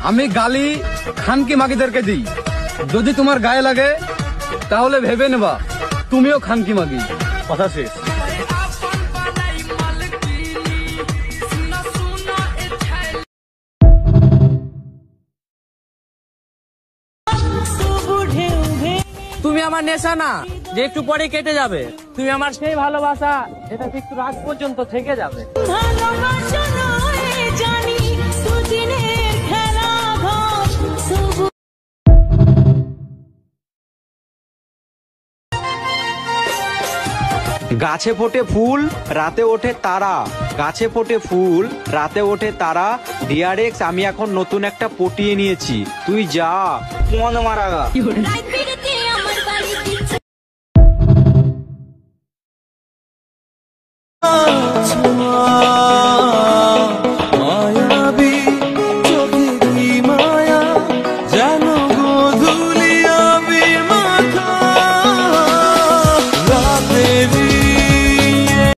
আমি গালি খানকি মাগিদেরকে দিই, যদি তোমার গায়ে লাগে তাহলে ভেবে নেবা তুমিও খানকি মাগি। কথা শেষ। তুমি আমার নেশা না যে একটু পরে কেটে যাবে, তুমি আমার সেই ভালোবাসা যেটা একটু রাত পর্যন্ত থেকে যাবে। গাছে ফোটে ফুল রাতে ওঠে তারা, গাছে ফোটে ফুল রাতে ওঠে তারা। ডিয়ার এক্স, আমি এখন নতুন একটা পটিয়ে নিয়েছি, তুই যা মন মারাগা।